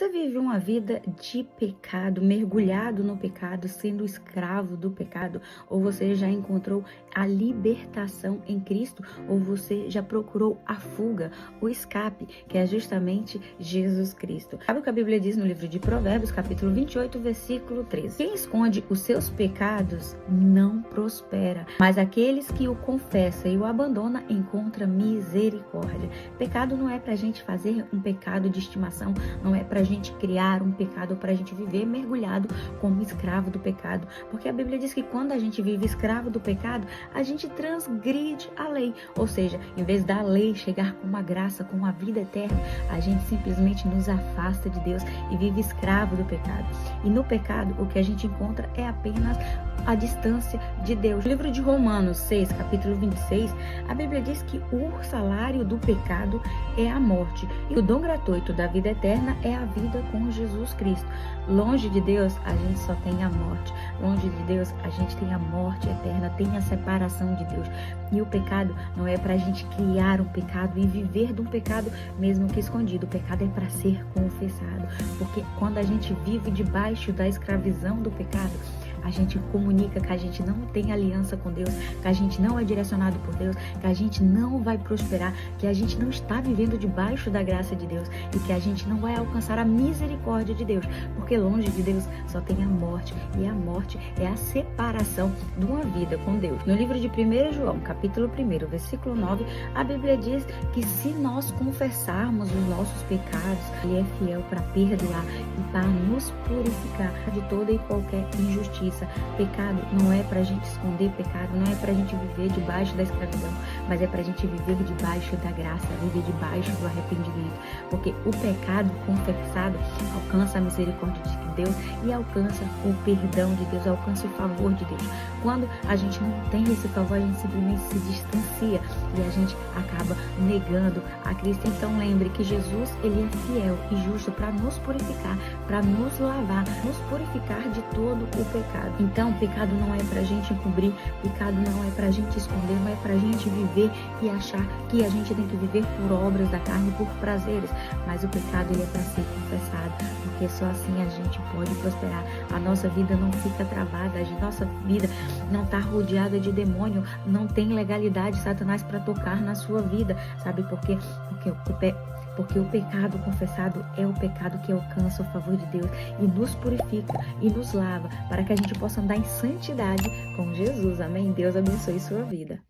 Você vive uma vida de pecado, mergulhado no pecado, sendo escravo do pecado? Ou você já encontrou a libertação em Cristo? Ou você já procurou a fuga, o escape, que é justamente Jesus Cristo? Sabe o que a Bíblia diz no livro de Provérbios, capítulo 28, versículo 13? Quem esconde os seus pecados não prospera, mas aqueles que o confessam e o abandonam encontram misericórdia. Pecado não é pra gente fazer um pecado de estimação, não é pra gente criar um pecado, pra gente viver mergulhado como escravo do pecado, porque a Bíblia diz que quando a gente vive escravo do pecado, a gente transgride a lei, ou seja, em vez da lei chegar com uma graça, com uma vida eterna, a gente simplesmente nos afasta de Deus e vive escravo do pecado. E no pecado, o que a gente encontra é apenas a distância de Deus. No livro de Romanos 6, capítulo 26, a Bíblia diz que o salário do pecado é a morte e o dom gratuito da vida eterna é a vida com Jesus Cristo. Longe de Deus, a gente só tem a morte. Longe de Deus, a gente tem a morte eterna, tem a separação de Deus. E o pecado não é para a gente criar um pecado e viver de um pecado mesmo que escondido. O pecado é para ser confessado. Porque quando a gente vive debaixo da escravidão do pecado, a gente comunica que a gente não tem aliança com Deus, que a gente não é direcionado por Deus, que a gente não vai prosperar, que a gente não está vivendo debaixo da graça de Deus e que a gente não vai alcançar a misericórdia de Deus, porque longe de Deus só tem a morte, e a morte é a separação de uma vida com Deus. No livro de 1 João, capítulo 1, versículo 9, a Bíblia diz que se nós confessarmos os nossos pecados, Ele é fiel para perdoar e para nos purificar de toda e qualquer injustiça. Pecado não é pra gente esconder pecado, não é pra gente viver debaixo da escravidão, mas é pra gente viver debaixo da graça, viver debaixo do arrependimento, porque o pecado confessado alcança a misericórdia de Deus e alcança o perdão de Deus, alcança o favor de Deus. Quando a gente não tem esse favor, a gente simplesmente se distancia e a gente acaba negando a Cristo. Então lembre que Jesus, Ele é fiel e justo para nos purificar, para nos lavar, nos purificar de todo o pecado. Então, pecado não é pra gente encobrir, pecado não é pra gente esconder, não é pra gente viver e achar que a gente tem que viver por obras da carne, por prazeres, mas o pecado ele é pra ser confessado, porque só assim a gente pode prosperar. A nossa vida não fica travada, a nossa vida não tá rodeada de demônio, não tem legalidade Satanás para tocar na sua vida, sabe por quê? Porque o pecado confessado é o pecado que alcança o favor de Deus e nos purifica e nos lava para que a gente possa andar em santidade com Jesus. Amém? Deus abençoe sua vida.